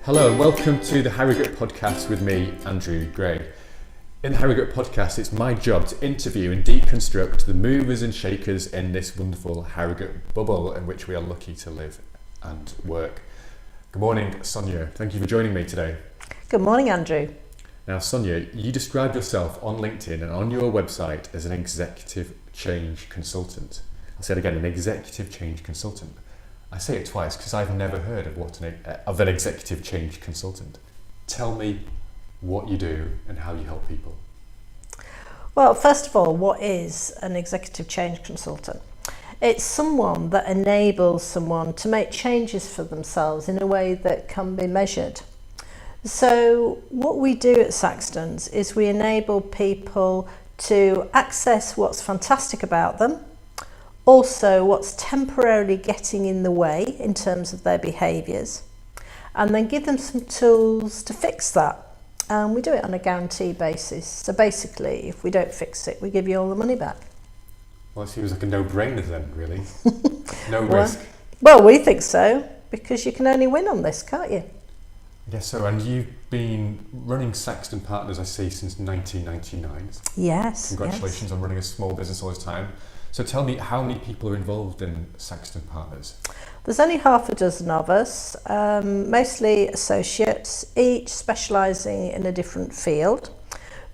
Hello and welcome to the Harrogate podcast with me, Andrew Gray. In the Harrogate podcast, it's my job to interview and deconstruct the movers and shakers in this wonderful Harrogate bubble in which we are lucky to live and work. Good morning, Sonia. Thank you for joining me today. Good morning, Andrew. Now, Sonia, you describe yourself on LinkedIn and on your website as an executive change consultant. I'll say it again, an executive change consultant. I say it twice because I've never heard of an executive change consultant. Tell me what you do and how you help people. Well, first of all, what is an executive change consultant? It's someone that enables someone to make changes for themselves in a way that can be measured. So what we do at Sexton's is we enable people to access what's fantastic about them, also what's temporarily getting in the way in terms of their behaviours, and then give them some tools to fix that. And we do it on a guarantee basis. So basically, if we don't fix it, we give you all the money back. Well, it seems like a no-brainer then, really. No risk. Well, we think so, because you can only win on this, can't you? I guess so. And you've been running Sexton Partners, I see, since 1999. Yes. Congratulations on running a small business all this time. So tell me, how many people are involved in Sexton Partners? There's only half a dozen of us, mostly associates, each specialising in a different field,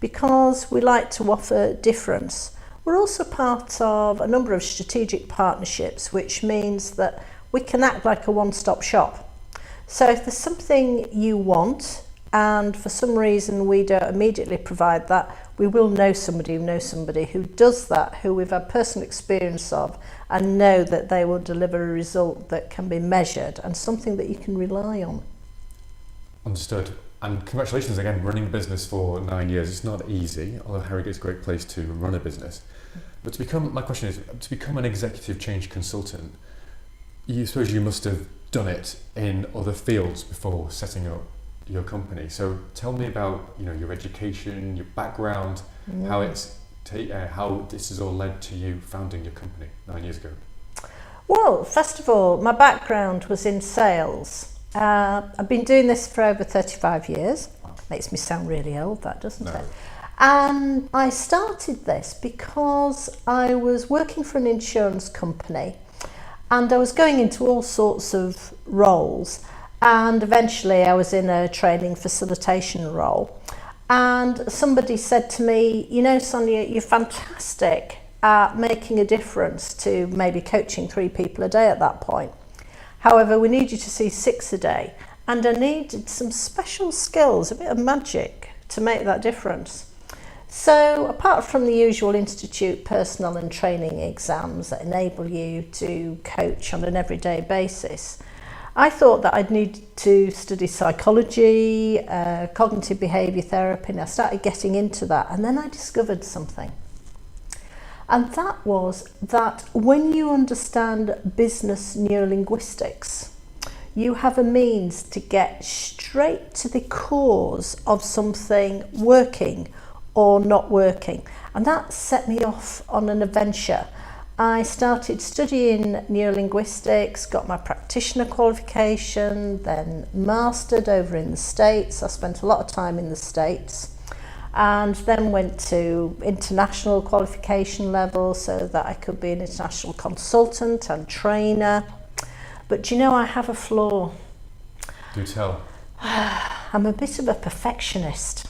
because we like to offer difference. We're also part of a number of strategic partnerships, which means that we can act like a one-stop shop. So if there's something you want, and for some reason we don't immediately provide that, we will know somebody who does that, who we've had personal experience of, and know that they will deliver a result that can be measured and something that you can rely on. Understood. And congratulations again, running a business for 9 years. It's not easy, although Harrogate's a great place to run a business. But my question is, to become an executive change consultant, you suppose you must have done it in other fields before setting up your company. So tell me about your education, your background, how this has all led to you founding your company 9 years ago. Well, first of all, my background was in sales. I've been doing this for over 35 years. Wow. Makes me sound really old, that, doesn't No. it? And I started this because I was working for an insurance company and I was going into all sorts of roles. And eventually I was in a training facilitation role. And somebody said to me, Sonia, you're fantastic at making a difference, to maybe coaching 3 people a day at that point. However, we need you to see 6 a day. And I needed some special skills, a bit of magic to make that difference. So apart from the usual institute personnel and training exams that enable you to coach on an everyday basis, I thought that I'd need to study psychology, cognitive behaviour therapy, and I started getting into that. And then I discovered something. And that was that when you understand business neurolinguistics, you have a means to get straight to the cause of something working or not working. And that set me off on an adventure. I started studying neurolinguistics, got my practitioner qualification, then mastered over in the States. I spent a lot of time in the States, and then went to international qualification level so that I could be an international consultant and trainer. But I have a flaw. Do tell. I'm a bit of a perfectionist.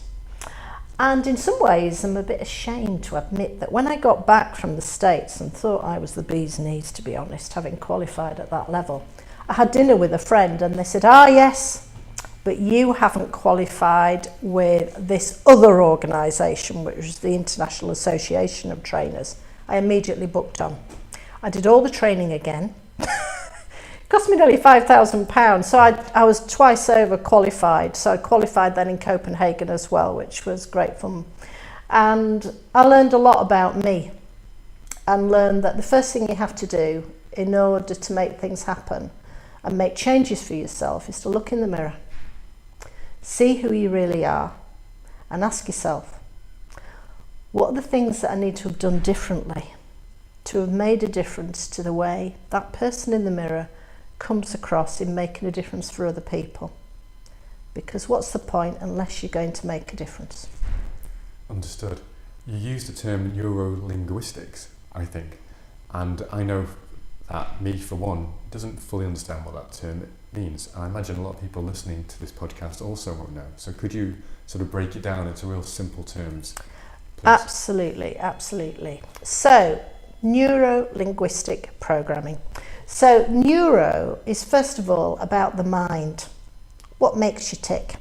And in some ways, I'm a bit ashamed to admit that when I got back from the States and thought I was the bee's knees, to be honest, having qualified at that level, I had dinner with a friend and they said, yes, but you haven't qualified with this other organisation, which is the International Association of Trainers. I immediately booked on. I did all the training again. Cost me nearly £5,000, so I was twice over qualified. So I qualified then in Copenhagen as well, which was great fun. And I learned a lot about me, and learned that the first thing you have to do in order to make things happen and make changes for yourself is to look in the mirror, see who you really are, and ask yourself, what are the things that I need to have done differently to have made a difference to the way that person in the mirror comes across in making a difference for other people? because what's the point unless you're going to make a difference? Understood. You use the term Neuro-linguistics, I think, and I know that me, for one, doesn't fully understand what that term means. I imagine a lot of people listening to this podcast also won't know. So could you sort of break it down into real simple terms, please? Absolutely. So, neuro-linguistic programming. So, neuro is first of all about the mind. What makes you tick?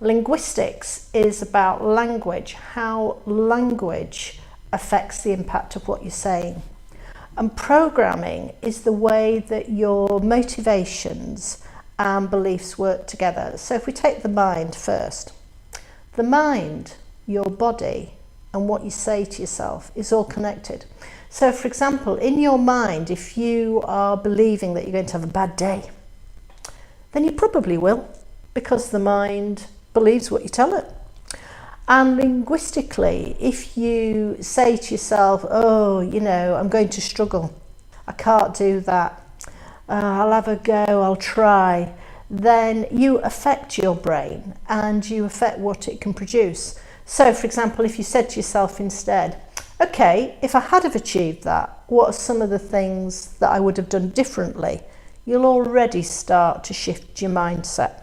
Linguistics is about language, how language affects the impact of what you're saying. And programming is the way that your motivations and beliefs work together. So if we take the mind first, the mind, your body, and what you say to yourself is all connected. So for example, in your mind, if you are believing that you're going to have a bad day, then you probably will, because the mind believes what you tell it. And linguistically, if you say to yourself, oh, I'm going to struggle, I can't do that, I'll have a go, I'll try, then you affect your brain and you affect what it can produce. So for example, if you said to yourself instead, okay, if I had have achieved that, what are some of the things that I would have done differently? You'll already start to shift your mindset.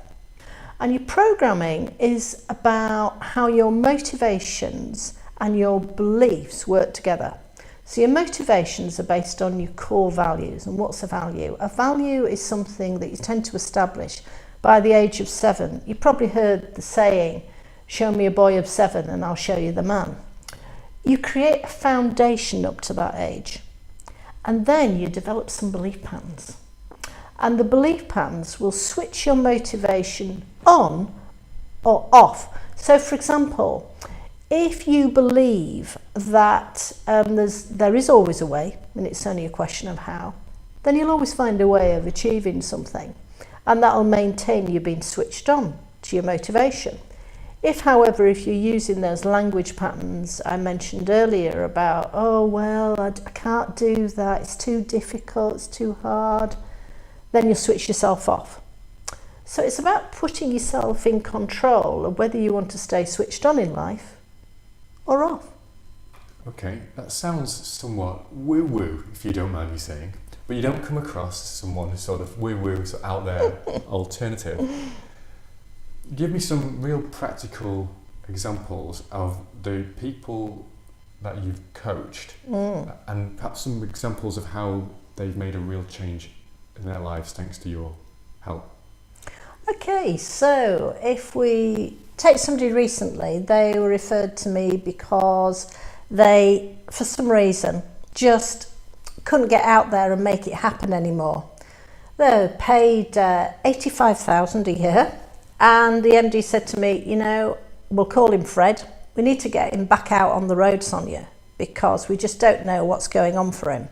And your programming is about how your motivations and your beliefs work together. So your motivations are based on your core values. And what's a value? A value is something that you tend to establish by the age of 7. You probably heard the saying, show me a boy of 7 and I'll show you the man. You create a foundation up to that age. And then you develop some belief patterns. And the belief patterns will switch your motivation on or off. So for example, if you believe that there is always a way, and it's only a question of how, then you'll always find a way of achieving something, and that'll maintain you being switched on to your motivation. If, however, if you're using those language patterns I mentioned earlier about, oh, well, I can't do that, it's too difficult, it's too hard, then you'll switch yourself off. So it's about putting yourself in control of whether you want to stay switched on in life or off. Okay, that sounds somewhat woo-woo, if you don't mind me saying, but you don't come across as someone who's sort of woo-woo, so out there, alternative. Give me some real practical examples of the people that you've coached, and perhaps some examples of how they've made a real change in their lives thanks to your help. Okay, so if we take somebody recently, they were referred to me because they, for some reason, just couldn't get out there and make it happen anymore. They were paid $85,000 a year, and the MD said to me, we'll call him Fred. We need to get him back out on the road, Sonia, because we just don't know what's going on for him.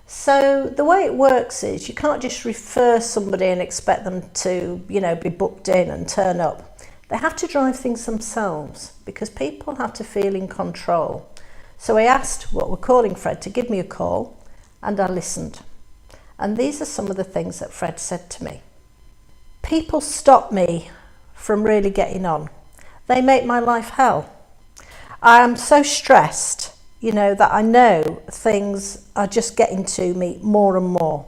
So the way it works is you can't just refer somebody and expect them to, be booked in and turn up. They have to drive things themselves because people have to feel in control. So I asked what we're calling Fred to give me a call, and I listened. And these are some of the things that Fred said to me. People stop me from really getting on. They make my life hell. I am so stressed, that I know things are just getting to me more and more.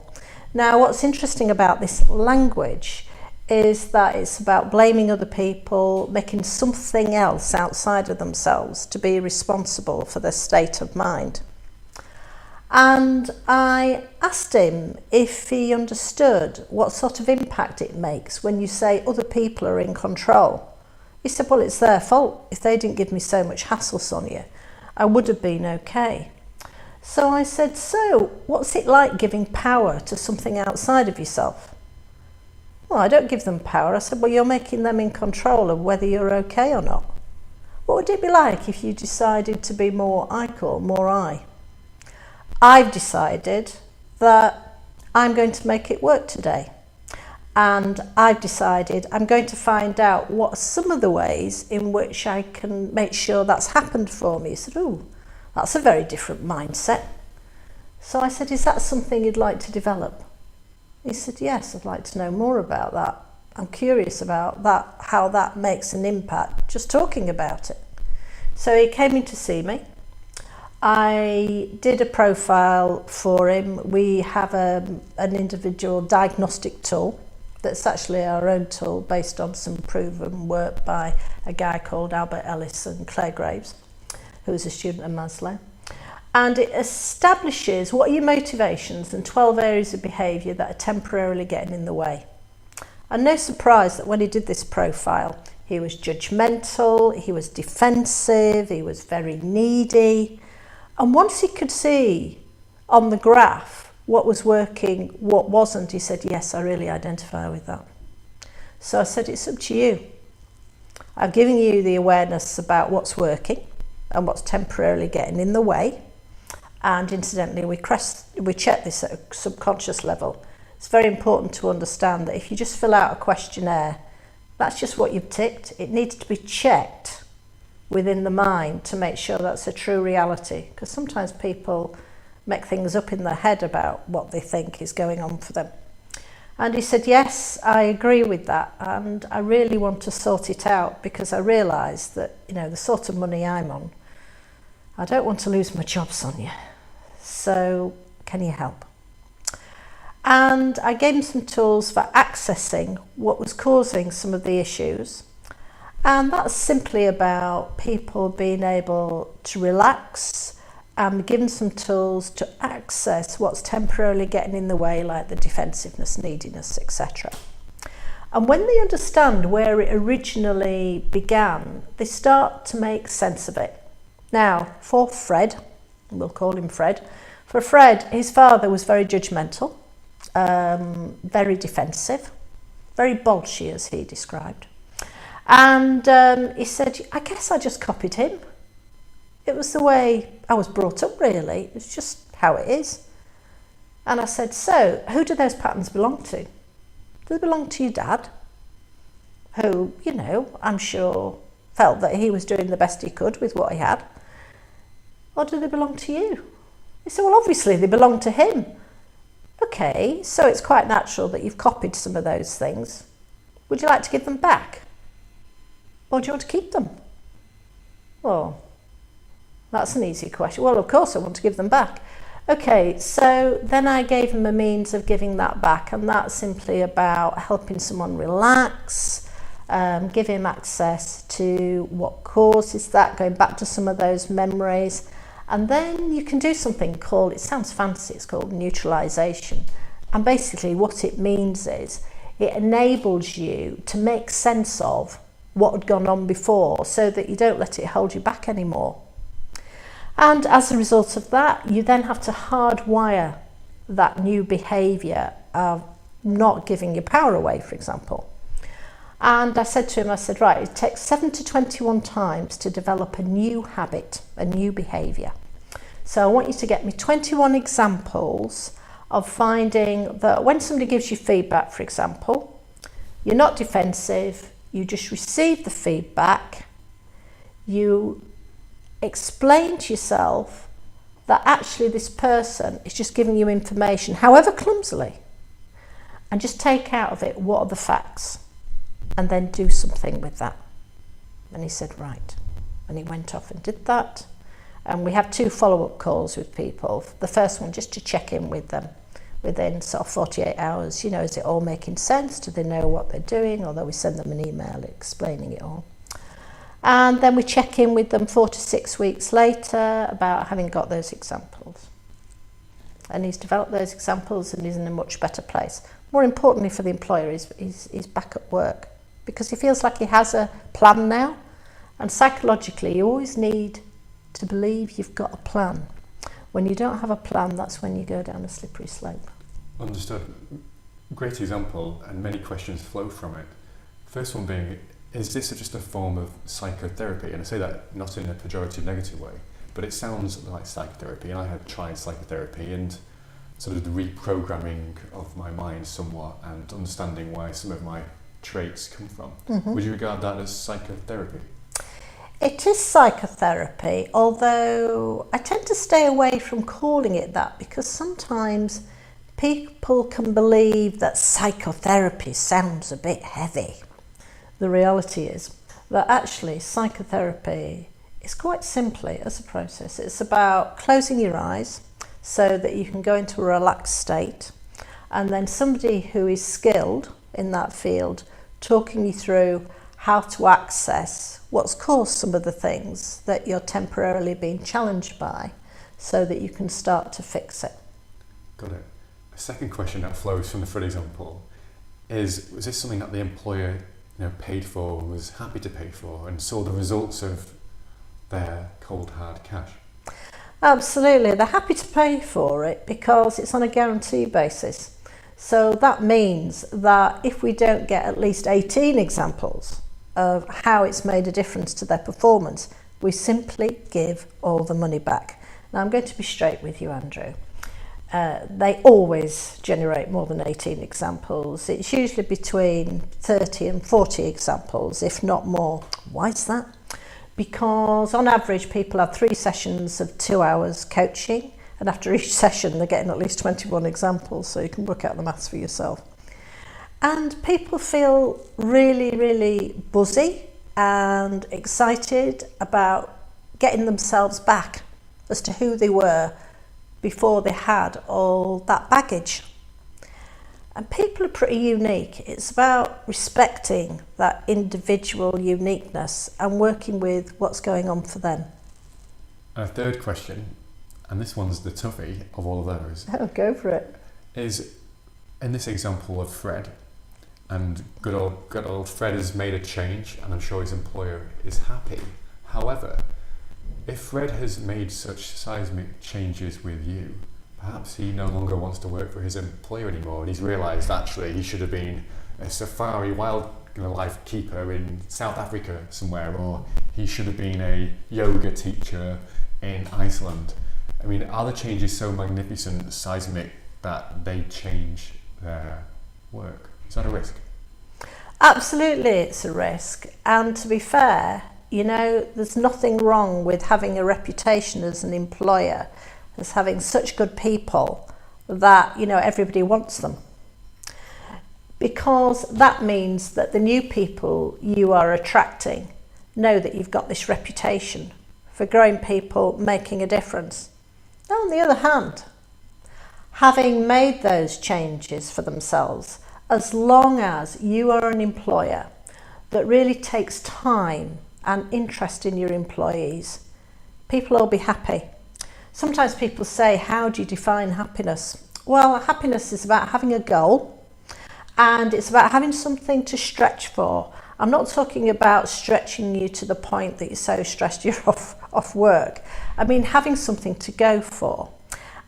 Now, what's interesting about this language is that it's about blaming other people, making something else outside of themselves to be responsible for their state of mind. And I asked him if he understood what sort of impact it makes when you say other people are in control. He said, well, it's their fault. If they didn't give me so much hassle, Sonia, I would have been okay. So I said, so what's it like giving power to something outside of yourself? Well, I don't give them power. I said, well, you're making them in control of whether you're okay or not. What would it be like if you decided to be more I call, more I? I've decided that I'm going to make it work today. And I've decided I'm going to find out what are some of the ways in which I can make sure that's happened for me. He said, oh, that's a very different mindset. So I said, is that something you'd like to develop? He said, yes, I'd like to know more about that. I'm curious about that, how that makes an impact, just talking about it. So he came in to see me. I did a profile for him. We have an individual diagnostic tool that's actually our own tool based on some proven work by a guy called Albert Ellis and Claire Graves, who was a student of Maslow. And it establishes what are your motivations and 12 areas of behaviour that are temporarily getting in the way. And no surprise that when he did this profile, he was judgmental, he was defensive, he was very needy. And once he could see on the graph what was working, what wasn't, he said, yes, I really identify with that. So I said, it's up to you. I've given you the awareness about what's working and what's temporarily getting in the way. And incidentally, we check this at a subconscious level. It's very important to understand that if you just fill out a questionnaire, that's just what you've ticked. It needs to be checked within the mind to make sure that's a true reality. Because sometimes people make things up in their head about what they think is going on for them. And he said, yes, I agree with that. And I really want to sort it out because I realise that, you know, the sort of money I'm on, I don't want to lose my job, Sonia. So can you help? And I gave him some tools for accessing what was causing some of the issues. And that's simply about people being able to relax and given some tools to access what's temporarily getting in the way, like the defensiveness, neediness, etc. And when they understand where it originally began, they start to make sense of it. Now, for Fred, we'll call him Fred. For Fred, his father was very judgmental, very defensive, very bolshy, as he described. And he said, I guess I just copied him. It was the way I was brought up, really. It's just how it is. And I said, so who do those patterns belong to? Do they belong to your dad? Who, you know, I'm sure felt that he was doing the best he could with what he had. Or do they belong to you? He said, well, obviously they belong to him. Okay, so it's quite natural that you've copied some of those things. Would you like to give them back? Or do you want to keep them? Well, that's an easy question. Well, of course I want to give them back. Okay, so then I gave him a means of giving that back, and that's simply about helping someone relax, give him access to what causes that, going back to some of those memories. And then you can do something called, it sounds fancy, it's called neutralization. And basically what it means is it enables you to make sense of what had gone on before so that you don't let it hold you back anymore. And as a result of that, you then have to hardwire that new behaviour of not giving your power away, for example. And I said to him, I said, right, it takes 7 to 21 times to develop a new habit, a new behaviour. So I want you to get me 21 examples of finding that when somebody gives you feedback, for example, you're not defensive, you just receive the feedback, you explain to yourself that actually this person is just giving you information, however clumsily, and just take out of it what are the facts and then do something with that. And he said, right. And he went off and did that. And we have 2 follow-up calls with people. The first one just to check in with them within sort of 48 hours. You know, is it all making sense? Do they know what they're doing? Although we send them an email explaining it all. And then we check in with them 4 to 6 weeks later about having got those examples. And he's developed those examples and he's in a much better place. More importantly for the employer, he's back at work because he feels like he has a plan now. And psychologically, you always need to believe you've got a plan. When you don't have a plan, that's when you go down a slippery slope. Understood. Great example, and many questions flow from it. First one being, is this just a form of psychotherapy? And I say that not in a pejorative, negative way, but it sounds like psychotherapy, and I have tried psychotherapy and sort of the reprogramming of my mind somewhat and understanding where some of my traits come from. Mm-hmm. Would you regard that as psychotherapy? It is psychotherapy, although I tend to stay away from calling it that because sometimes people can believe that psychotherapy sounds a bit heavy. The reality is that actually psychotherapy is quite simply as a process. It's about closing your eyes so that you can go into a relaxed state, and then somebody who is skilled in that field talking you through how to access what's caused some of the things that you're temporarily being challenged by so that you can start to fix it. Got it. A second question that flows from the Fred example is, was this something that the employer paid for, was happy to pay for, and saw the results of their cold hard cash? Absolutely, they're happy to pay for it because it's on a guarantee basis. So that means that if we don't get at least 18 examples of how it's made a difference to their performance, we simply give all the money back. Now I'm going to be straight with you, Andrew. They always generate more than 18 examples. It's usually between 30 and 40 examples, if not more. Why is that? Because on average people have 3 sessions of 2 hours coaching, and after each session they're getting at least 21 examples, so you can work out the maths for yourself. And people feel really, really buzzy and excited about getting themselves back as to who they were before they had all that baggage. And people are pretty unique. It's about respecting that individual uniqueness and working with what's going on for them. A third question, and this one's the toughie of all of those. Oh, go for it. Is, in this example of Fred, and good old Fred has made a change, and I'm sure his employer is happy. However, if Fred has made such seismic changes with you, perhaps he no longer wants to work for his employer anymore, and he's realised actually he should have been a safari wildlife keeper in South Africa somewhere, or he should have been a yoga teacher in Iceland. I mean, are the changes so magnificent, seismic, that they change their work? Is that a risk? Absolutely, it's a risk. And to be fair, there's nothing wrong with having a reputation as an employer, as having such good people that, everybody wants them. Because that means that the new people you are attracting know that you've got this reputation for growing people, making a difference. On the other hand, having made those changes for themselves, as long as you are an employer that really takes time and interest in your employees, people will be happy. Sometimes people say, how do you define happiness? Well, happiness is about having a goal, and it's about having something to stretch for. I'm not talking about stretching you to the point that you're so stressed you're off work. I mean having something to go for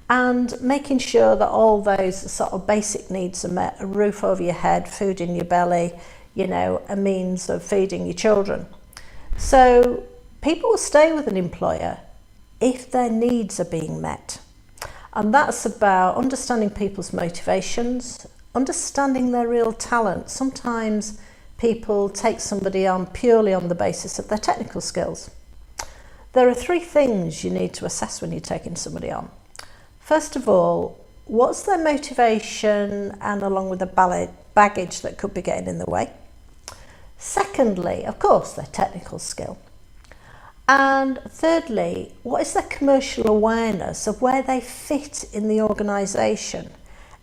and making sure that all those sort of basic needs are met: a roof over your head, food in your belly, a means of feeding your children. So people will stay with an employer if their needs are being met. And that's about understanding people's motivations, understanding their real talent. Sometimes people take somebody on purely on the basis of their technical skills. There are 3 things you need to assess when you're taking somebody on. First of all, what's their motivation, and along with the baggage that could be getting in the way. Secondly, of course, their technical skill. And thirdly, what is their commercial awareness of where they fit in the organisation?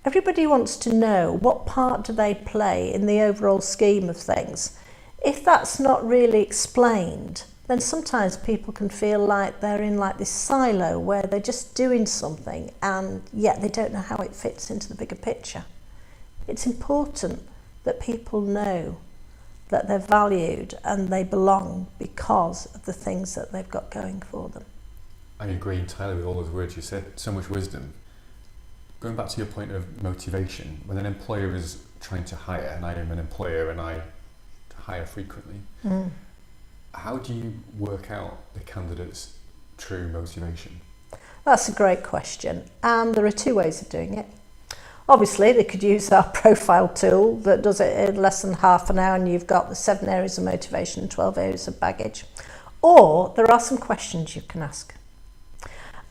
Everybody wants to know, what part do they play in the overall scheme of things? If that's not really explained, then sometimes people can feel like they're in this silo where they're just doing something and yet they don't know how it fits into the bigger picture. It's important that people know that they're valued and they belong because of the things that they've got going for them. I agree entirely with all those words you said. So much wisdom. Going back to your point of motivation, when an employer is trying to hire, and I am an employer and I hire frequently, how do you work out the candidate's true motivation? That's a great question, and there are 2 ways of doing it. Obviously, they could use our profile tool that does it in less than half an hour, and you've got the 7 areas of motivation and 12 areas of baggage. Or there are some questions you can ask.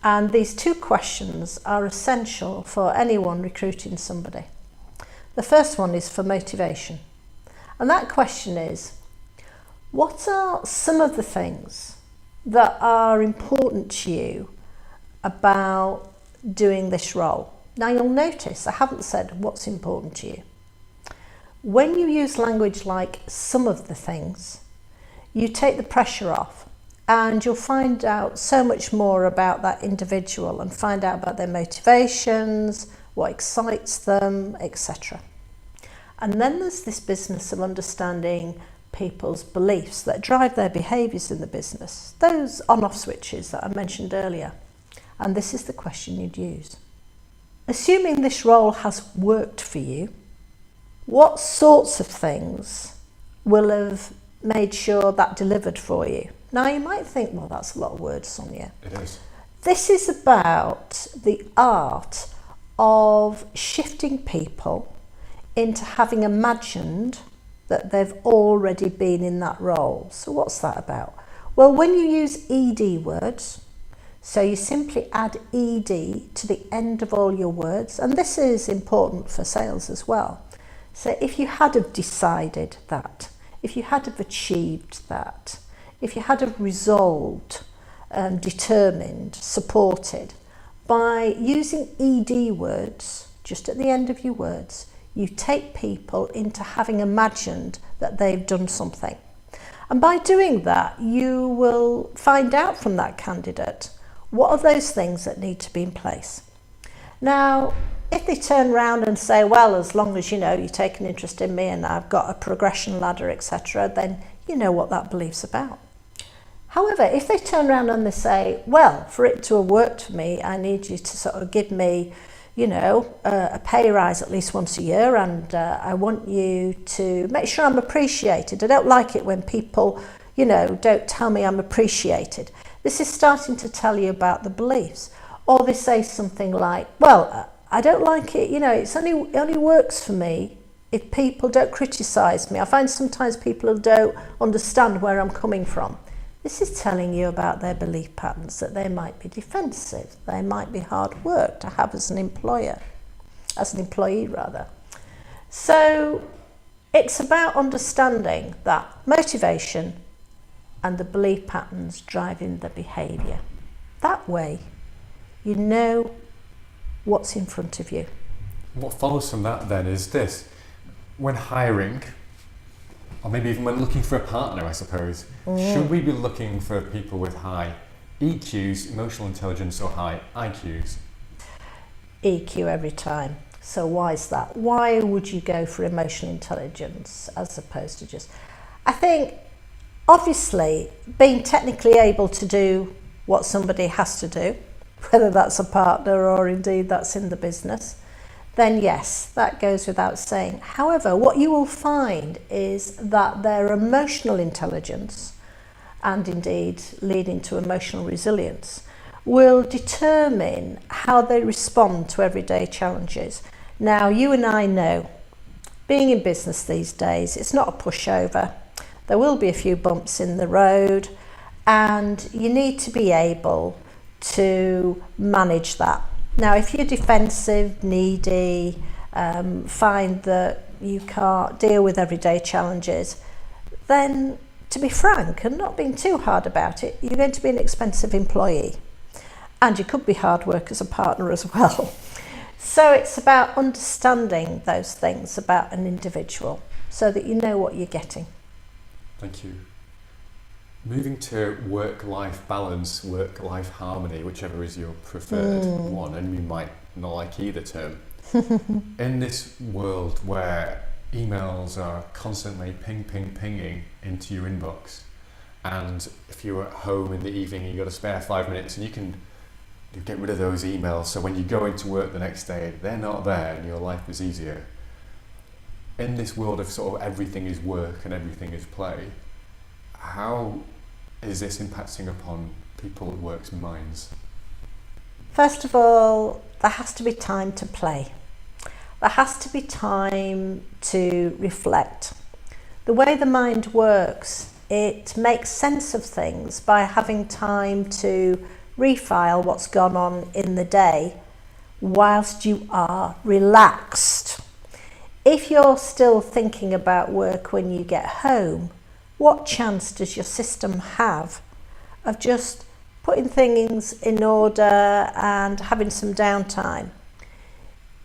And these two questions are essential for anyone recruiting somebody. The first one is for motivation. And that question is, what are some of the things that are important to you about doing this role? Now you'll notice I haven't said what's important to you. When you use language like some of the things, you take the pressure off and you'll find out so much more about that individual and find out about their motivations, what excites them, etc. And then there's this business of understanding people's beliefs that drive their behaviours in the business, those on-off switches that I mentioned earlier. And this is the question you'd use. Assuming this role has worked for you, what sorts of things will have made sure that delivered for you? Now you might think, well, that's a lot of words, Sonia. It is. This is about the art of shifting people into having imagined that they've already been in that role. So what's that about? Well, when you use ED words, so you simply add ED to the end of all your words, and this is important for sales as well. So if you had have decided that, if you had have achieved that, if you had have resolved, determined, supported, by using ED words just at the end of your words, you take people into having imagined that they've done something. And by doing that, you will find out from that candidate what are those things that need to be in place. Now, if they turn around and say, well, as long as you take an interest in me and I've got a progression ladder, etc., then you know what that belief's about. However, if they turn around and they say, well, for it to have worked for me, I need you to sort of give me a pay rise at least once a year, and I want you to make sure I'm appreciated. I don't like it when people, don't tell me I'm appreciated. This is starting to tell you about the beliefs. Or they say something like, well, I don't like it, it only works for me if people don't criticise me. I find sometimes people don't understand where I'm coming from. This is telling you about their belief patterns, that they might be defensive, they might be hard work to have as an employee. So it's about understanding that motivation and the belief patterns driving the behaviour. That way, you know what's in front of you. What follows from that then is this: when hiring, or maybe even when looking for a partner, I suppose, should we be looking for people with high EQs, emotional intelligence, or high IQs? EQ every time. So why is that? Why would you go for emotional intelligence as opposed to just... I think, obviously, being technically able to do what somebody has to do, whether that's a partner or indeed that's in the business, then yes, that goes without saying. However, what you will find is that their emotional intelligence, and indeed leading to emotional resilience, will determine how they respond to everyday challenges. Now, you and I know, being in business these days, it's not a pushover. There will be a few bumps in the road, and you need to be able to manage that. Now, if you're defensive, needy, find that you can't deal with everyday challenges, then, to be frank and not being too hard about it, you're going to be an expensive employee. And you could be hard work as a partner as well. So it's about understanding those things about an individual so that you know what you're getting. Thank you. Moving to work-life balance, work-life harmony, whichever is your preferred one, and you might not like either term. In this world where emails are constantly pinging into your inbox, and if you're at home in the evening and you've got a spare 5 minutes, and you can get rid of those emails, so when you go into work the next day, they're not there and your life is easier. In this world of sort of everything is work and everything is play, how is this impacting upon people at work's minds? First of all, there has to be time to play. There has to be time to reflect. The way the mind works, it makes sense of things by having time to refile what's gone on in the day whilst you are relaxed. If you're still thinking about work when you get home, what chance does your system have of just putting things in order and having some downtime?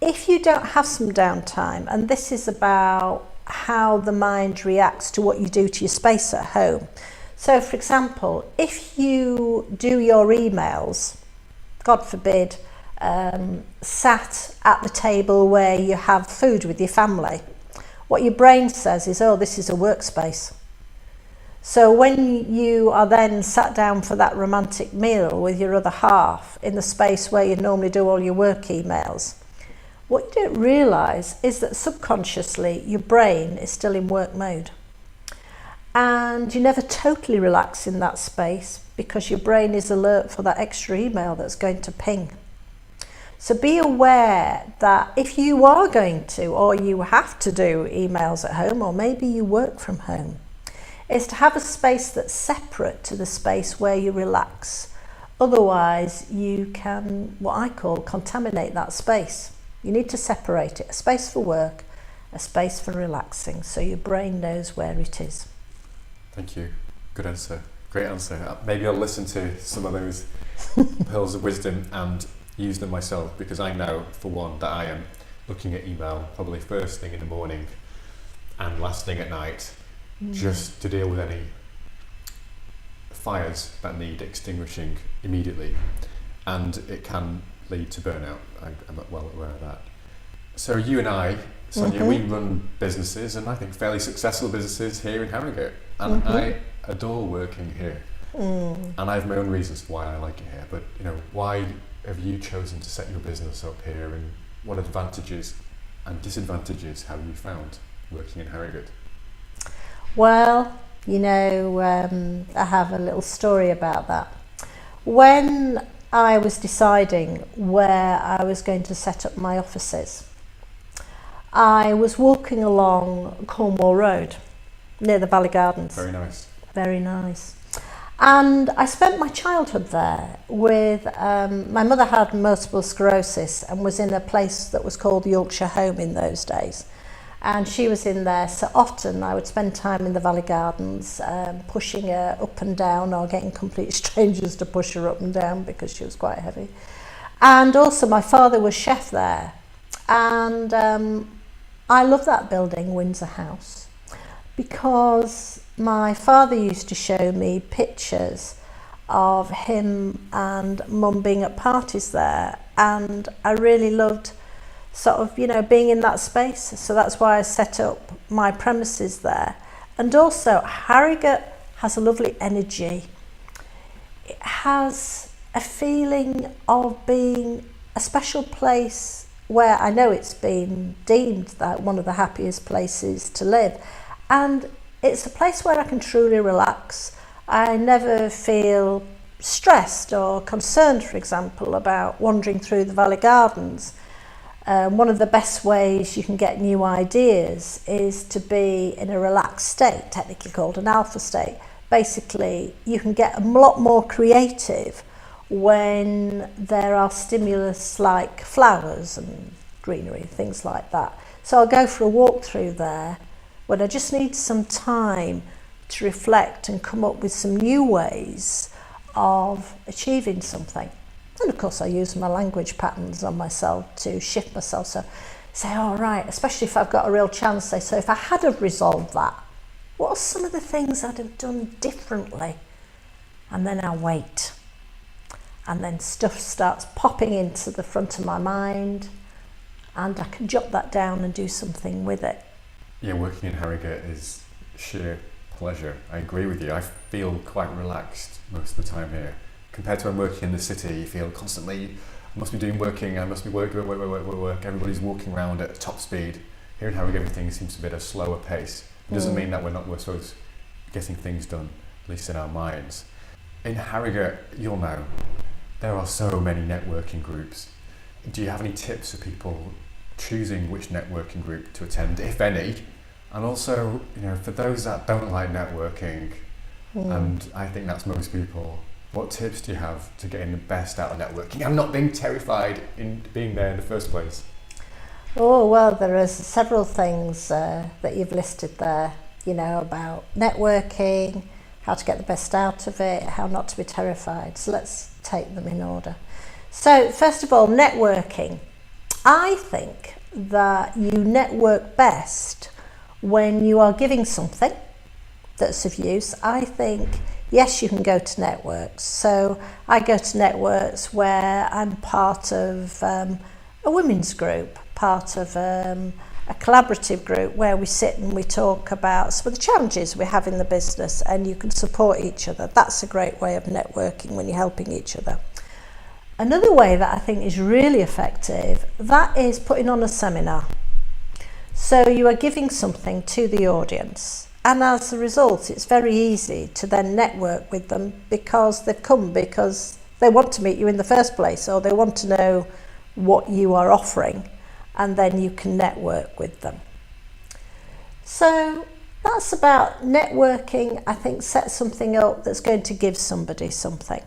If you don't have some downtime, and this is about how the mind reacts to what you do to your space at home. So for example, if you do your emails, God forbid, sat at the table where you have food with your family, what your brain says is, oh, this is a workspace. So when you are then sat down for that romantic meal with your other half in the space where you normally do all your work emails, what you don't realise is that subconsciously your brain is still in work mode. And you never totally relax in that space because your brain is alert for that extra email that's going to ping. So be aware that if you are going to, or you have to do emails at home, or maybe you work from home, is to have a space that's separate to the space where you relax. Otherwise, you can, what I call, contaminate that space. You need to separate it, a space for work, a space for relaxing, so your brain knows where it is. Thank you. Good answer. Great answer. Maybe I'll listen to some of those pearls of wisdom and use them myself, because I know, for one, that I am looking at email probably first thing in the morning and last thing at night, just to deal with any fires that need extinguishing immediately. And it can lead to burnout. I'm well aware of that. So you and I, Sonia, we run businesses, and I think fairly successful businesses here in Harrogate. And I adore working here. And I have my own reasons why I like it here. But why have you chosen to set your business up here, and what advantages and disadvantages have you found working in Harrogate? Well, I have a little story about that. When I was deciding where I was going to set up my offices, I was walking along Cornwall Road near the Valley Gardens. Very nice. Very nice. And I spent my childhood there with, my mother had multiple sclerosis and was in a place that was called Yorkshire Home in those days. And she was in there, so often I would spend time in the Valley Gardens, pushing her up and down, or getting complete strangers to push her up and down because she was quite heavy. And also my father was chef there. And I love that building, Windsor House, because my father used to show me pictures of him and mum being at parties there, and I really loved sort of, being in that space. So that's why I set up my premises there. And also, Harrogate has a lovely energy. It has a feeling of being a special place where I know it's been deemed that one of the happiest places to live. And it's a place where I can truly relax. I never feel stressed or concerned, for example, about wandering through the Valley Gardens. One of the best ways you can get new ideas is to be in a relaxed state, technically called an alpha state. Basically, you can get a lot more creative when there are stimulus like flowers and greenery, things like that. So I'll go for a walk through there when I just need some time to reflect and come up with some new ways of achieving something. And of course I use my language patterns on myself to shift myself. So say, all right, especially if I've got a real chance, so if I had have resolved that, what are some of the things I'd have done differently? And then I'll wait. And then stuff starts popping into the front of my mind, and I can jot that down and do something with it. Yeah, working in Harrogate is sheer pleasure. I agree with you. I feel quite relaxed most of the time here. Compared to when working in the city, you feel constantly, I must be doing working, I must be work. Everybody's walking around at top speed. Here in Harrogate, everything seems to be at a slower pace. It doesn't mean that we're supposed to be getting things done, at least in our minds. In Harrogate, you'll know, there are so many networking groups. Do you have any tips for people choosing which networking group to attend, if any? And also, for those that don't like networking, and I think that's most people, what tips do you have to getting the best out of networking and not being terrified in being there in the first place? Oh, well, there are several things that you've listed there, about networking, how to get the best out of it, how not to be terrified. So let's take them in order. So first of all, networking. I think that you network best when you are giving something that's of use. I think, yes, you can go to networks. So I go to networks where I'm part of a women's group, part of a collaborative group where we sit and we talk about some of the challenges we have in the business, and you can support each other. That's a great way of networking, when you're helping each other. Another way that I think is really effective, that is putting on a seminar. So you are giving something to the audience, and as a result it's very easy to then network with them, because they've come because they want to meet you in the first place, or they want to know what you are offering, and then you can network with them. So that's about networking. I think set something up that's going to give somebody something.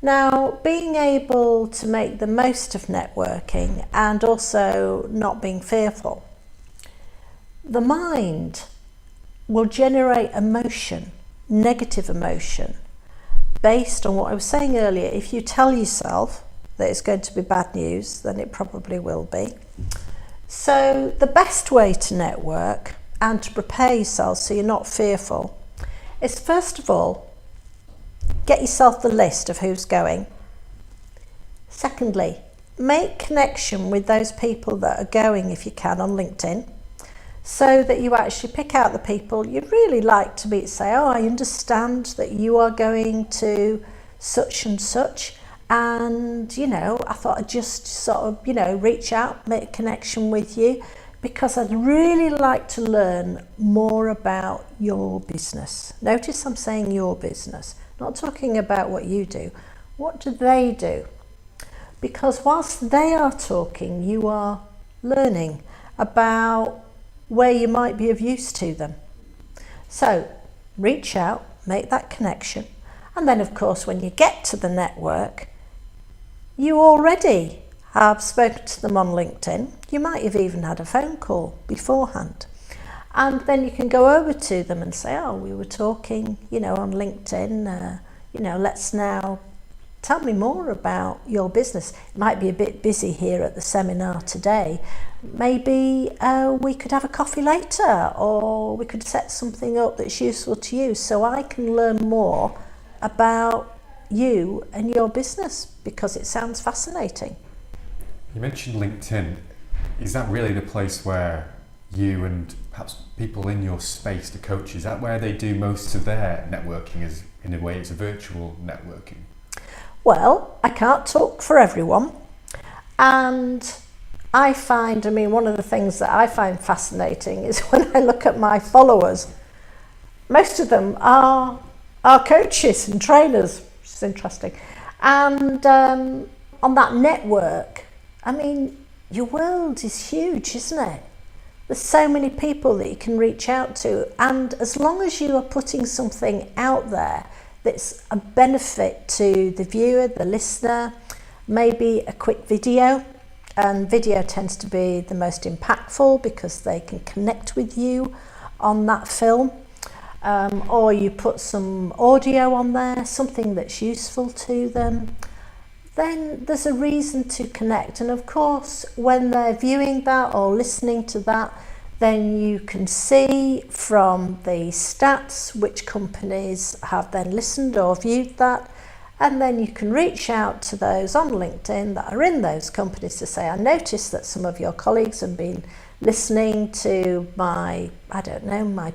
Now, being able to make the most of networking and also not being fearful. The mind will generate emotion, negative emotion, based on what I was saying earlier. If you tell yourself that it's going to be bad news, then it probably will be. So the best way to network and to prepare yourself so you're not fearful is, first of all, get yourself the list of who's going. Secondly, make connection with those people that are going, if you can, on LinkedIn, so that you actually pick out the people you'd really like to meet. Say, oh, I understand that you are going to such and such, and I thought I'd just sort of reach out, make a connection with you, because I'd really like to learn more about your business. Notice I'm saying your business, not talking about what you do. What do they do? Because whilst they are talking, you are learning about where you might be of use to them. So reach out, make that connection, and then of course when you get to the network, you already have spoken to them on LinkedIn. You might have even had a phone call beforehand, and then you can go over to them and say, oh, we were talking on LinkedIn, let's now tell me more about your business. It might be a bit busy here at the seminar today. Maybe we could have a coffee later, or we could set something up that's useful to you, so I can learn more about you and your business, because it sounds fascinating. You mentioned LinkedIn. Is that really the place where you and perhaps people in your space, the coaches, is that where they do most of their networking? Is in a way it's a virtual networking? Well, I can't talk for everyone, and I find, one of the things that I find fascinating is when I look at my followers, most of them are coaches and trainers, which is interesting. And on that network, your world is huge, isn't it? There's so many people that you can reach out to, and as long as you are putting something out there that's a benefit to the viewer, the listener, maybe a quick video, and video tends to be the most impactful because they can connect with you on that film, or you put some audio on there, something that's useful to them, then there's a reason to connect. And of course, when they're viewing that or listening to that, then you can see from the stats which companies have then listened or viewed that, and then you can reach out to those on LinkedIn that are in those companies to say, I noticed that some of your colleagues have been listening to my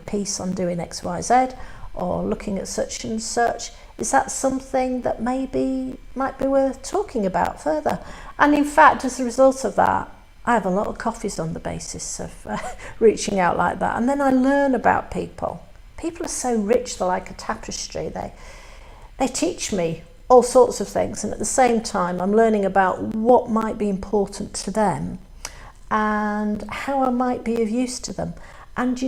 piece on doing XYZ, or looking at such and such. Is that something that maybe might be worth talking about further? And in fact, as a result of that, I have a lot of coffees on the basis of reaching out like that. And then I learn about people. People are so rich, they're like a tapestry. They teach me all sorts of things, and at the same time I'm learning about what might be important to them and how I might be of use to them. And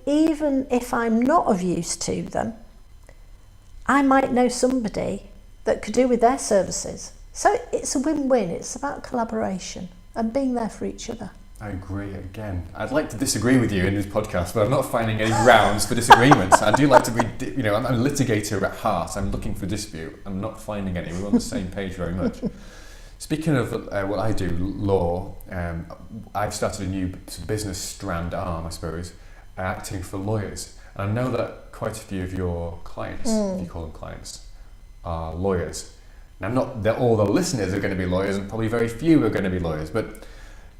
even if I'm not of use to them, I might know somebody that could do with their services. So it's a win-win. It's about collaboration and being there for each other. I agree again. I'd like to disagree with you in this podcast, but I'm not finding any grounds for disagreements. I do like to be, I'm a litigator at heart. I'm looking for dispute. I'm not finding any. We're on the same page very much. Speaking of what I do, law, I've started a new business strand arm, I suppose, acting for lawyers. And I know that quite a few of your clients, if you call them clients, are lawyers. Now, not that all the listeners are going to be lawyers, and probably very few are going to be lawyers, but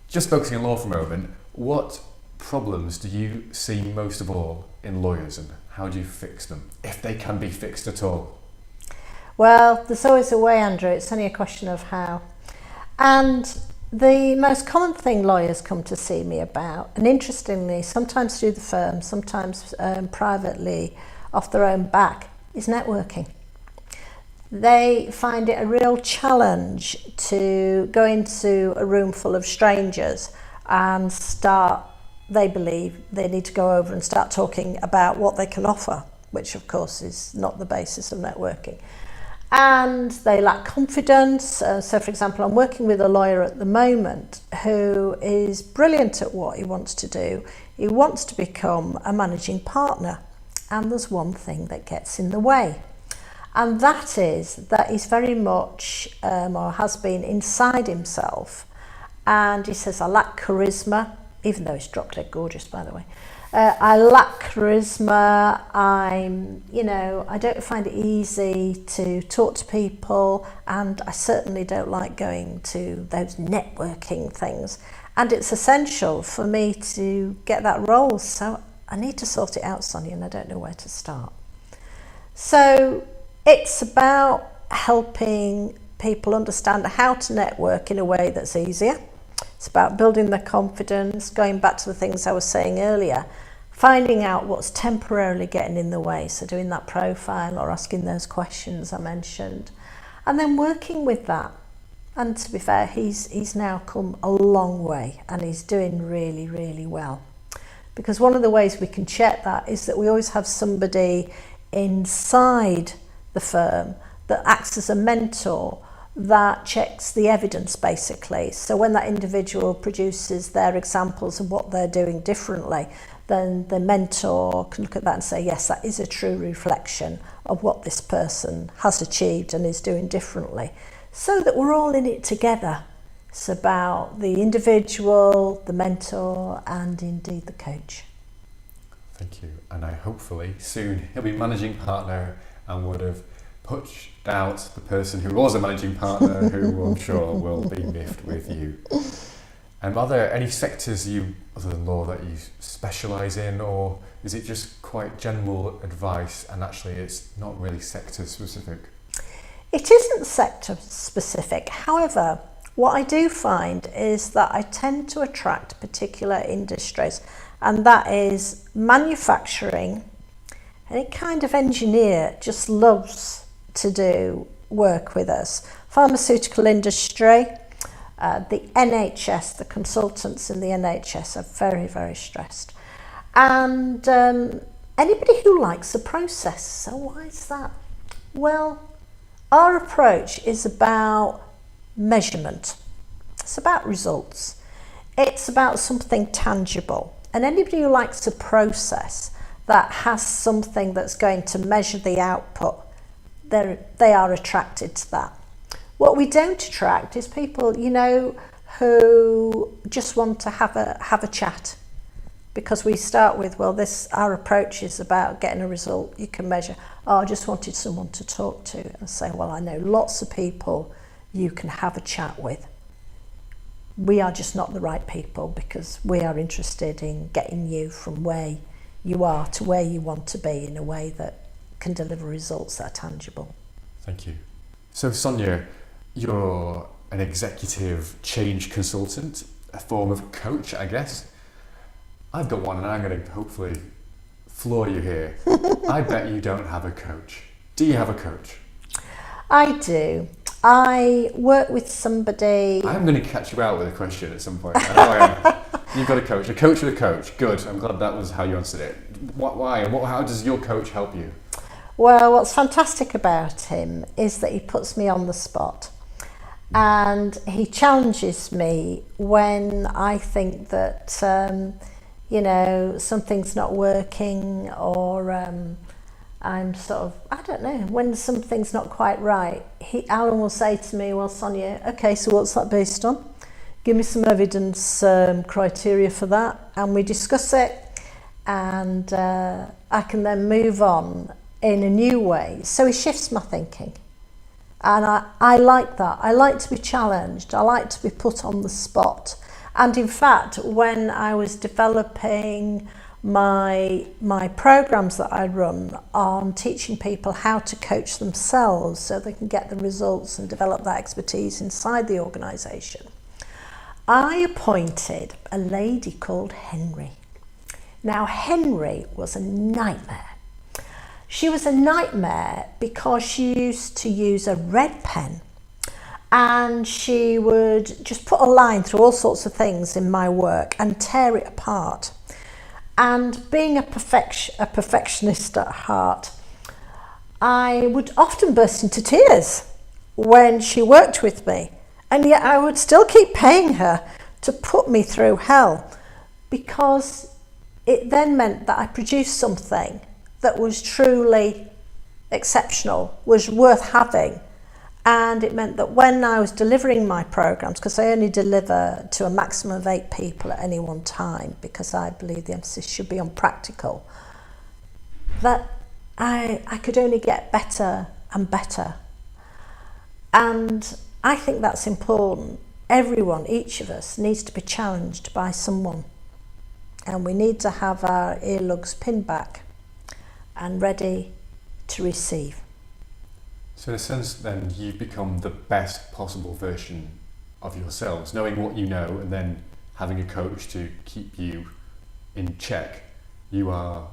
just focusing on law for a moment, what problems do you see most of all in lawyers, and how do you fix them, if they can be fixed at all? Well, there's always a way, Andrew. It's only a question of how. And the most common thing lawyers come to see me about, and interestingly, sometimes through the firm, sometimes privately off their own back, is networking. They find it a real challenge to go into a room full of strangers and they believe they need to go over and start talking about what they can offer, which of course is not the basis of networking. And they lack confidence. So for example, I'm working with a lawyer at the moment who is brilliant at what he wants to do. He wants to become a managing partner, and there's one thing that gets in the way. And that is that he's very much, or has been, inside himself. And he says, I lack charisma, even though he's drop dead gorgeous, by the way. I lack charisma. I don't find it easy to talk to people. And I certainly don't like going to those networking things. And it's essential for me to get that role. So I need to sort it out, Sonia, and I don't know where to start. So it's about helping people understand how to network in a way that's easier. It's about building their confidence, going back to the things I was saying earlier, finding out what's temporarily getting in the way, so doing that profile or asking those questions I mentioned, and then working with that. And to be fair, he's now come a long way and he's doing really, really well. Because one of the ways we can check that is that we always have somebody inside the firm that acts as a mentor that checks the evidence, basically. So when that individual produces their examples of what they're doing differently, then the mentor can look at that and say, yes, that is a true reflection of what this person has achieved and is doing differently, so that we're all in it together. It's about the individual, the mentor, and indeed the coach. Thank you. And I hopefully soon he'll be managing partner and would have pushed out the person who was a managing partner, who I'm sure will be miffed with you. Are there any sectors other than law, that you specialise in, or is it just quite general advice and actually it's not really sector specific? It isn't sector specific. However, what I do find is that I tend to attract particular industries, and that is manufacturing. Any kind of engineer just loves to do work with us. Pharmaceutical industry, the NHS, the consultants in the NHS are very, very stressed. And anybody who likes a process. So why is that? Well, our approach is about measurement. It's about results. It's about something tangible. And anybody who likes a process that has something that's going to measure the output, they are attracted to that. What we don't attract is people, who just want to have a chat, because we start with, well, our approach is about getting a result you can measure. Oh, I just wanted someone to talk to, and say, well, I know lots of people you can have a chat with. We are just not the right people, because we are interested in getting you from where you are to where you want to be in a way that can deliver results that are tangible. Thank you. So Sonia, you're an executive change consultant, a form of coach, I guess. I've got one and I'm going to hopefully floor you here. I bet you don't have a coach. Do you have a coach? I do. I work with somebody. I'm going to catch you out with a question at some point. I know I am. You've got a coach with a coach. Good. I'm glad that was how you answered it. Why? How does your coach help you? Well, what's fantastic about him is that he puts me on the spot, and he challenges me when I think that something's not working, or I'm sort of, I don't know, when something's not quite right. Alan will say to me, well, Sonia, okay, so what's that based on? Give me some evidence criteria for that, and we discuss it, and I can then move on in a new way. So he shifts my thinking, and I like that. I like to be challenged. I like to be put on the spot. And in fact, when I was developing my programs that I run on teaching people how to coach themselves so they can get the results and develop that expertise inside the organisation, I appointed a lady called Henry. Now, Henry was a nightmare. She was a nightmare because she used to use a red pen, and she would just put a line through all sorts of things in my work and tear it apart. And being a perfectionist at heart, I would often burst into tears when she worked with me, and yet I would still keep paying her to put me through hell, because it then meant that I produced something that was truly exceptional, was worth having. And it meant that when I was delivering my programs, because I only deliver to a maximum of 8 people at any one time, because I believe the emphasis should be on practical, that I could only get better and better. And I think that's important. Everyone, each of us, needs to be challenged by someone. And we need to have our earlugs pinned back and ready to receive. So in a sense then, you've become the best possible version of yourselves, knowing what you know and then having a coach to keep you in check. You are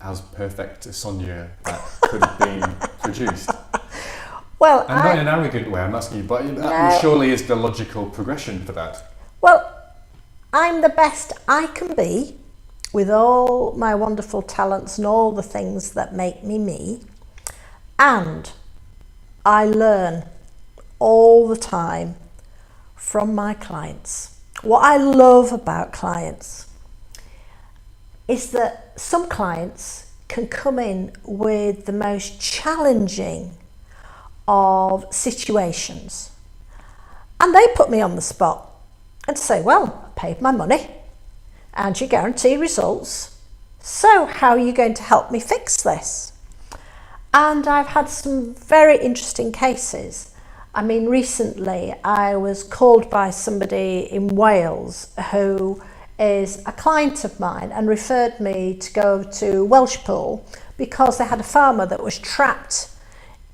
as perfect a Sonia that could have been produced. Well, and not in an arrogant way, I'm asking you, but that surely is the logical progression for that. Well, I'm the best I can be with all my wonderful talents and all the things that make me me. And I learn all the time from my clients. What I love about clients is that some clients can come in with the most challenging of situations, and they put me on the spot and say, well, I paid my money and you guarantee results, so how are you going to help me fix this? And I've had some very interesting cases. I mean, recently I was called by somebody in Wales who is a client of mine and referred me to go to Welshpool because they had a farmer that was trapped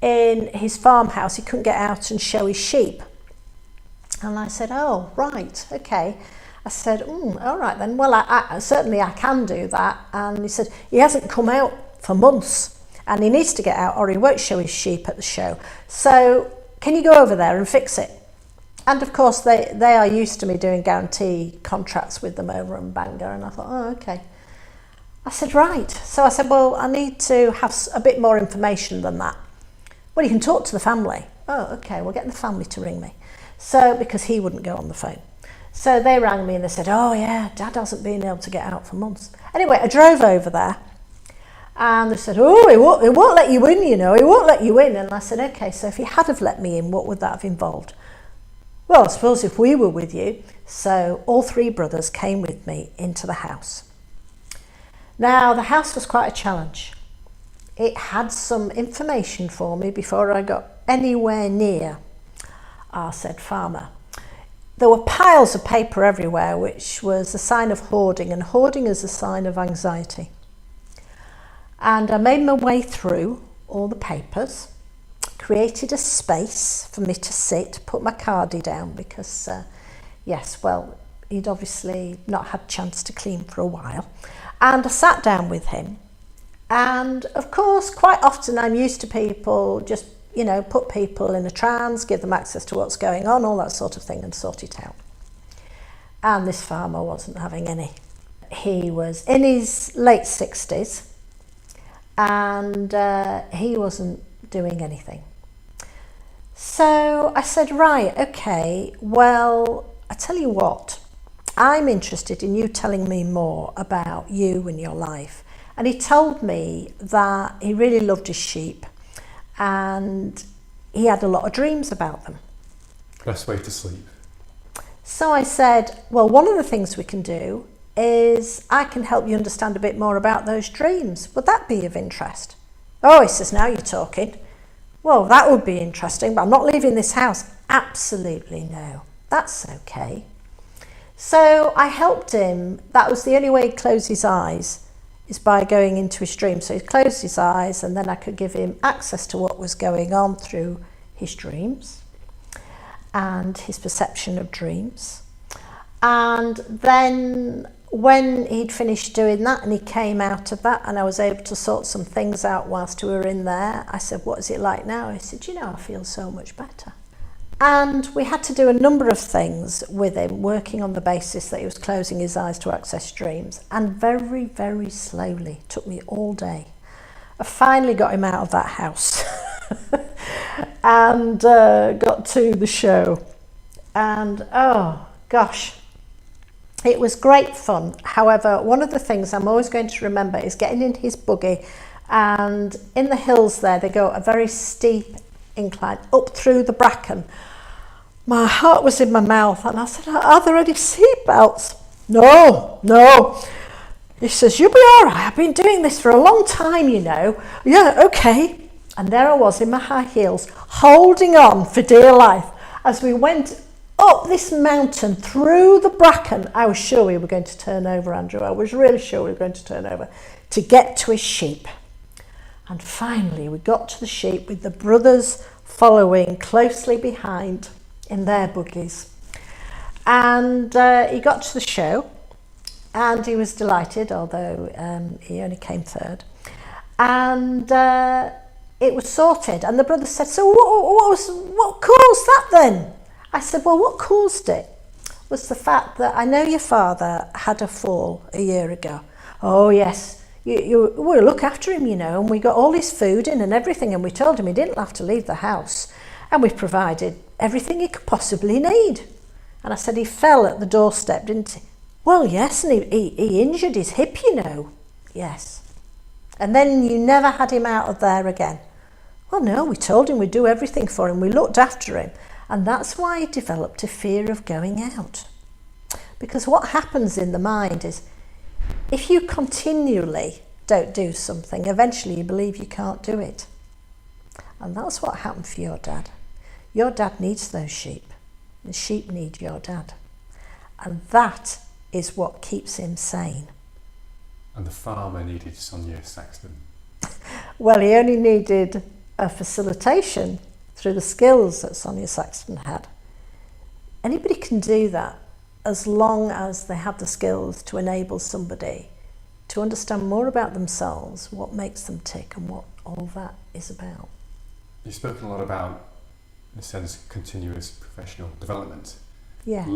in his farmhouse. He couldn't get out and show his sheep. And I said, oh, right, okay. I said, all right then, well, I certainly I can do that. And he said, he hasn't come out for months and he needs to get out or he won't show his sheep at the show. So can you go over there and fix it? And of course, they are used to me doing guarantee contracts with them over in Bangor. And I thought, oh, okay. I said, right. So I said, well, I need to have a bit more information than that. Well, you can talk to the family. Oh, okay, we'll get the family to ring me. So, because he wouldn't go on the phone. So they rang me and they said, oh yeah, Dad hasn't been able to get out for months. Anyway, I drove over there and they said, oh, he won't let you in, you know, he won't let you in. And I said, okay, so if he had have let me in, what would that have involved? Well, I suppose if we were with you. So all 3 brothers came with me into the house. Now, the house was quite a challenge. It had some information for me before I got anywhere near our said farmer. There were piles of paper everywhere, which was a sign of hoarding, and hoarding is a sign of anxiety. And I made my way through all the papers, created a space for me to sit, put my cardie down because, yes, well, he'd obviously not had a chance to clean for a while. And I sat down with him. And of course, quite often I'm used to people just, you know, put people in a trance, give them access to what's going on, all that sort of thing, and sort it out. And this farmer wasn't having any. He was in his late 60s and he wasn't doing anything. So I said, right, okay, well, I tell you what, I'm interested in you telling me more about you and your life. And he told me that he really loved his sheep and he had a lot of dreams about them. Best way to sleep. So I said, well, one of the things we can do is I can help you understand a bit more about those dreams. Would that be of interest? Oh, he says, now you're talking. Well, that would be interesting, but I'm not leaving this house. Absolutely no. That's okay. So I helped him. That was the only way he'd close his eyes, is by going into his dream. So he closed his eyes and then I could give him access to what was going on through his dreams and his perception of dreams. And then when he'd finished doing that and he came out of that and I was able to sort some things out whilst we were in there, I said, what is it like now? He said, you know, I feel so much better. And we had to do a number of things with him, working on the basis that he was closing his eyes to access dreams. And very, very slowly, it took me all day, I finally got him out of that house and got to the show. And oh gosh, it was great fun. However, one of the things I'm always going to remember is getting in his buggy, and in the hills there, they go a very steep incline up through the bracken. My heart was in my mouth and I said, are there any seatbelts? No. He says, you'll be all right. I've been doing this for a long time, you know. Yeah, okay. And there I was in my high heels, holding on for dear life as we went up this mountain through the bracken. I was sure we were going to turn over, Andrew. I was really sure we were going to turn over to get to his sheep. And finally we got to the sheep with the brothers following closely behind in their buggies. And he got to the show and he was delighted, although he only came third. And it was sorted. And the brothers said, so what caused that then? I said, well, what caused it was the fact that I know your father had a fall a year ago. Oh, yes. We look after him, you know, and we got all his food in and everything, and we told him he didn't have to leave the house, and we provided everything he could possibly need. And I said, he fell at the doorstep, didn't he? Well, yes, and he injured his hip, you know. Yes. And then you never had him out of there again. Well, no, we told him we'd do everything for him. We looked after him. And that's why he developed a fear of going out. Because what happens in the mind is, if you continually don't do something, eventually you believe you can't do it. And that's what happened for your dad. Your dad needs those sheep. The sheep need your dad. And that is what keeps him sane. And the farmer needed Sonia Saxton. Well, he only needed a facilitation through the skills that Sonia Saxton had. Anybody can do that as long as they have the skills to enable somebody to understand more about themselves, what makes them tick and what all that is about. You've spoken a lot about, in a sense, continuous professional development. Yes.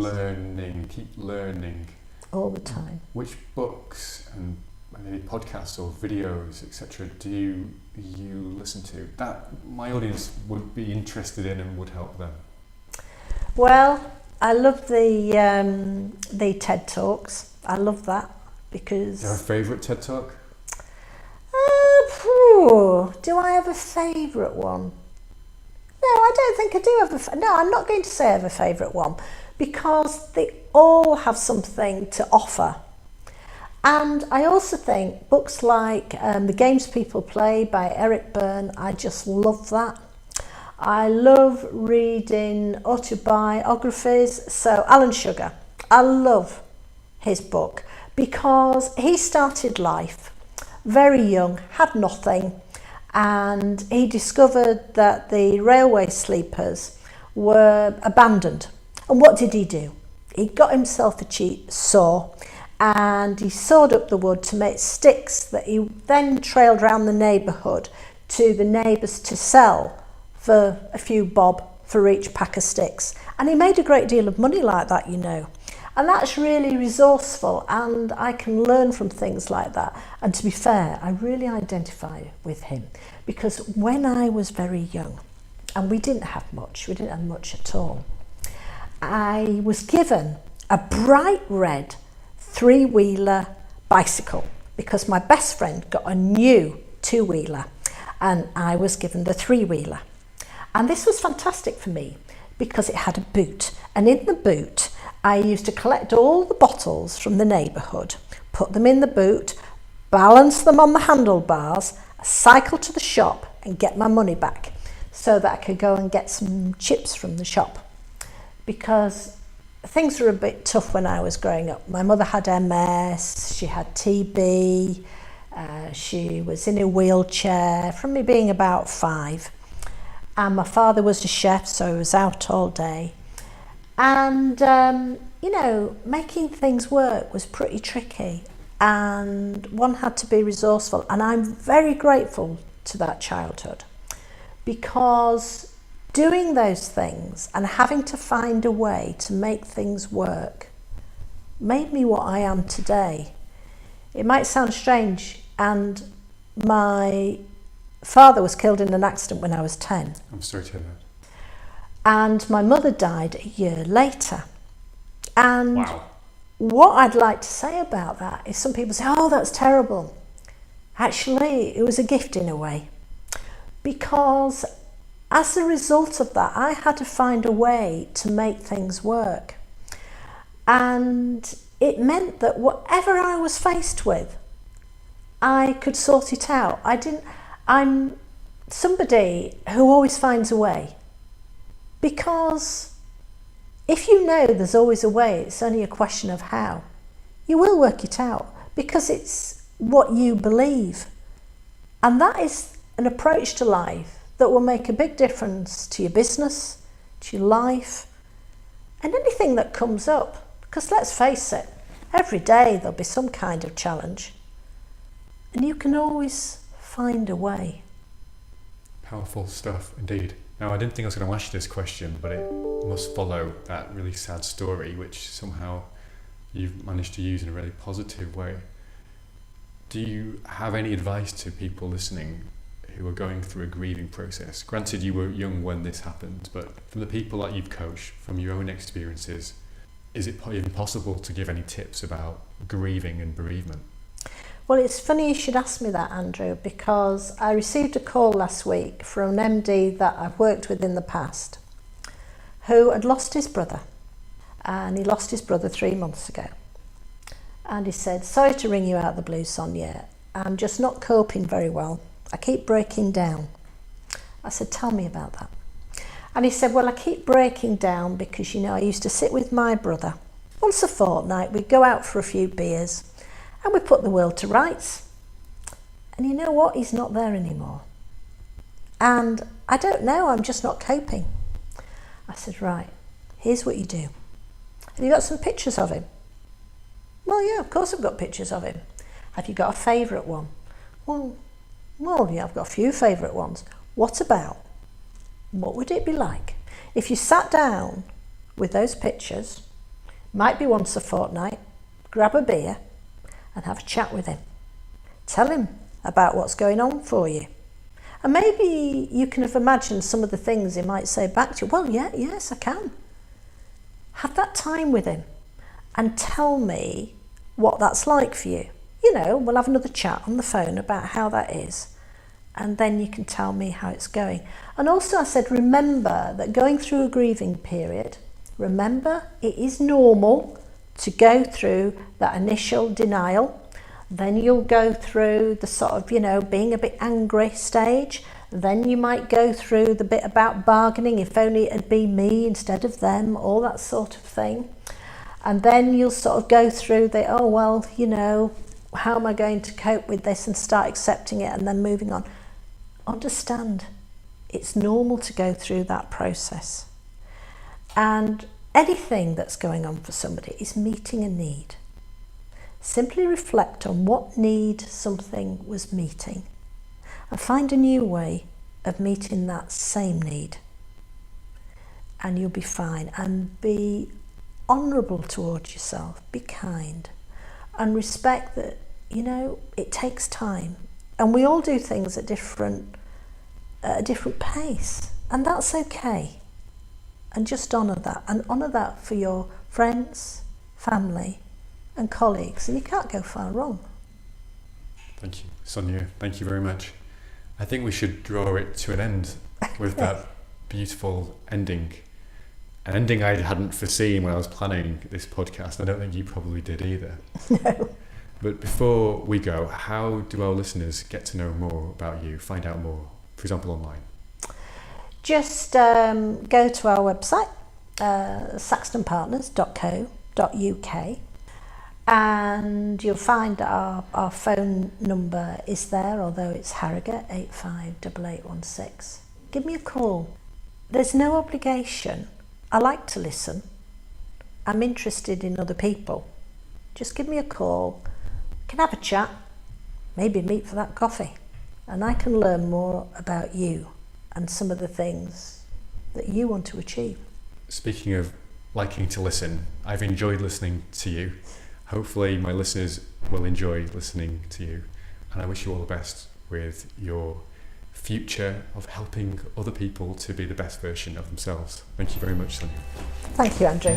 Keep learning. All the time. Which books and maybe podcasts or videos, etc., do you listen to that my audience would be interested in and would help them? Well, I love the TED Talks. I love that because... Do you have a favourite TED Talk? Do I have a favourite one? No, I don't think I do have no, I'm not going to say I have a favourite one because they all have something to offer. And I also think books like The Games People Play by Eric Byrne, I just love that. I love reading autobiographies. So Alan Sugar, I love his book because he started life very young, had nothing, and he discovered that the railway sleepers were abandoned. And what did he do? He got himself a cheap saw and he sawed up the wood to make sticks that he then trailed around the neighbourhood to the neighbours to sell for a few bob for each pack of sticks. And he made a great deal of money like that, you know. And that's really resourceful, and I can learn from things like that. And to be fair, I really identify with him, because when I was very young, and we didn't have much at all, I was given a bright red three-wheeler bicycle because my best friend got a new two-wheeler and I was given the three-wheeler. And this was fantastic for me because it had a boot, and in the boot I used to collect all the bottles from the neighbourhood, put them in the boot, balance them on the handlebars, cycle to the shop and get my money back so that I could go and get some chips from the shop, because things were a bit tough when I was growing up. My mother had MS, she had TB, she was in a wheelchair from me being about 5, and my father was a chef, so he was out all day, and you know, making things work was pretty tricky, and one had to be resourceful. And I'm very grateful to that childhood, because doing those things and having to find a way to make things work made me what I am today. It might sound strange, and my father was killed in an accident when I was 10. I'm sorry to hear that. And my mother died a year later. And wow. What I'd like to say about that is, some people say, oh, that's terrible. Actually, it was a gift in a way, because as a result of that, I had to find a way to make things work. And it meant that whatever I was faced with, I could sort it out. I'm somebody who always finds a way, because if you know there's always a way, it's only a question of how. You will work it out, because it's what you believe. And that is an approach to life that will make a big difference to your business, to your life, and anything that comes up. Because let's face it, every day there'll be some kind of challenge, and you can always find a way. Powerful stuff indeed. Now, I didn't think I was going to ask you this question, but it must follow that really sad story, which somehow you've managed to use in a really positive way. Do you have any advice to people listening who are going through a grieving process? Granted, you were young when this happened, but from the people that you've coached, from your own experiences, is it even possible to give any tips about grieving and bereavement? Well, it's funny you should ask me that, Andrew, because I received a call last week from an MD that I've worked with in the past, who had lost his brother, and he lost his brother 3 months ago. And he said, sorry to ring you out of the blue, Sonia, I'm just not coping very well. I keep breaking down. I said, tell me about that. And he said, well, I keep breaking down because, you know, I used to sit with my brother once a fortnight. We'd go out for a few beers and we put the world to rights. And you know what? He's not there anymore. And I don't know, I'm just not coping. I said, right, here's what you do. Have you got some pictures of him? Well, yeah, of course I've got pictures of him. Have you got a favourite one? Well, yeah, I've got a few favourite ones. What would it be like if you sat down with those pictures, might be once a fortnight, grab a beer and have a chat with him. Tell him about what's going on for you. And maybe you can have imagined some of the things he might say back to you. Well, yes, I can. Have that time with him and tell me what that's like for you. You know, we'll have another chat on the phone about how that is, and then you can tell me how it's going. And also I said, remember that going through a grieving period, remember it is normal to go through that initial denial. Then you'll go through the sort of, you know, being a bit angry stage. Then you might go through the bit about bargaining, if only it'd be me instead of them, all that sort of thing. And then you'll sort of go through the, oh, well, you know, how am I going to cope with this, and start accepting it and then moving on. Understand, it's normal to go through that process. And anything that's going on for somebody is meeting a need. Simply reflect on what need something was meeting and find a new way of meeting that same need. And you'll be fine, and be honourable towards yourself, be kind, and respect that, you know, it takes time. And we all do things at a different pace, and that's okay. And just honour that, and honour that for your friends, family and colleagues, and you can't go far wrong. Thank you, Sonia. Thank you very much. I think we should draw it to an end with that beautiful ending. An ending I hadn't foreseen when I was planning this podcast. I don't think you probably did either. No. But before we go, how do our listeners get to know more about you, find out more, for example, online? Just go to our website, saxtonpartners.co.uk, and you'll find that our phone number is there, although it's Harrogate 858816. Give me a call. There's no obligation. I like to listen. I'm interested in other people. Just give me a call. We can have a chat, maybe meet for that coffee, and I can learn more about you and some of the things that you want to achieve. Speaking of liking to listen, I've enjoyed listening to you. Hopefully my listeners will enjoy listening to you, and I wish you all the best with your future of helping other people to be the best version of themselves. Thank you very much, Sonia. Thank you, Andrew.